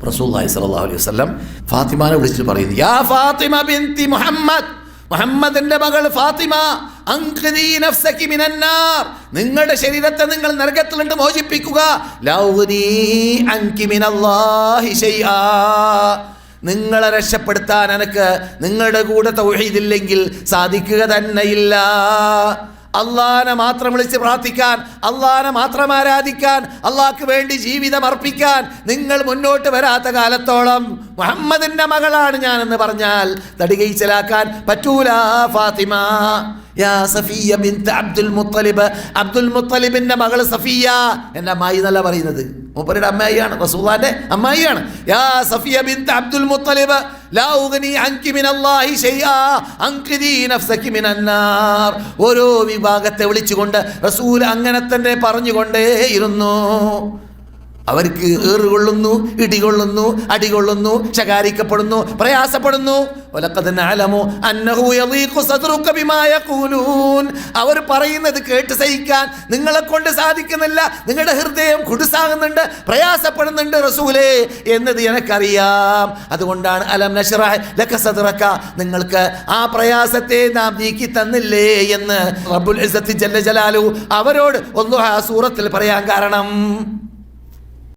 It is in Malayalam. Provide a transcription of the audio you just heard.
റസൂലുള്ളാഹി സ്വല്ലല്ലാഹു അലൈഹി വസല്ലം ഫാത്തിമാനെ വിളിച്ചിട്ട് പറയുന്നു, യാ ഫാത്തിമ ബിൻതി മുഹമ്മദ്, മുഹമ്മദിന്റെ മകൾ ഫാത്തിമ, അൻഖിദി നഫ്സകി മിനന്നാർ, നിങ്ങളുടെ ശരീരത്തെ നിങ്ങൾ നരകത്തിൽ നിന്ന് മോചിപ്പിക്കുക. ലാ ഉഗ്നി അൻകി മിനല്ലാഹി ശൈആ, നിങ്ങളെ രക്ഷപ്പെടുത്താൻ എനിക്ക് നിങ്ങളുടെ കൂടെ തൗഹീദില്ലെങ്കിൽ സാധിക്കുക തന്നെയില്ല. അള്ളാഹനെ മാത്രം വിളിച്ച് പ്രാർത്ഥിക്കാൻ, അള്ളാഹനെ മാത്രം ആരാധിക്കാൻ, അള്ളാഹ്ക്ക് വേണ്ടി ജീവിതം അർപ്പിക്കാൻ നിങ്ങൾ മുന്നോട്ട് വരാത്ത കാലത്തോളം മുഹമ്മദിന്റെ മകളാണ് ഞാനെന്ന് പറഞ്ഞാൽ തടികൈച്ചലാക്കാൻ പറ്റൂല. ഫാത്തിമ യാ സഫിയ ബിൻത് അബ്ദുൽ മുത്തലിബ്, അബ്ദുൽ മുത്തലിബിന്റെ മകൾ സഫിയ, എൻ്റെ അമ്മായി എന്നല്ല പറയുന്നത്, മൂപ്പരുടെ അമ്മായിയാണ്, റസൂലുള്ളാഹിന്റെ അമ്മായിയാണ്. യാ സഫിയ ബിൻത് അബ്ദുൽ മുത്തലിബ് ലാ ഉഗ്നി അൻകി മിനല്ലാഹി ശൈആ അൻഖിദി നഫ്സകി മിനന്നാർ. ഓരോ വിഭാഗത്തെ വിളിച്ചുകൊണ്ട് റസൂൽ അങ്ങനെ തന്നെ പറഞ്ഞുകൊണ്ടേയിരുന്നു. അവർക്ക് ഏറുകൊള്ളുന്നു, ഇടികൊള്ളുന്നു, അടികൊള്ളുന്നു, ശകാരിക്കപ്പെടുന്നു, പ്രയാസപ്പെടുന്നു. അവർ പറയുന്നത് കേട്ട് സഹിക്കാൻ നിങ്ങളെ കൊണ്ട് സാധിക്കുന്നില്ല, നിങ്ങളുടെ ഹൃദയം കുടുസാകുന്നുണ്ട്, പ്രയാസപ്പെടുന്നുണ്ട് റസൂലേ എന്നത് എനിക്കറിയാം. അതുകൊണ്ടാണ് അലം നശ്റഹ് ലക സദ്റക, നിങ്ങൾക്ക് ആ പ്രയാസത്തെ നാം നീക്കി തന്നില്ലേ എന്ന് റബ്ബുൽ ഇസ്സത്തി ജല്ല ജലാലുഹു അവരോട് ആ സൂറത്തിൽ പറയാൻ കാരണം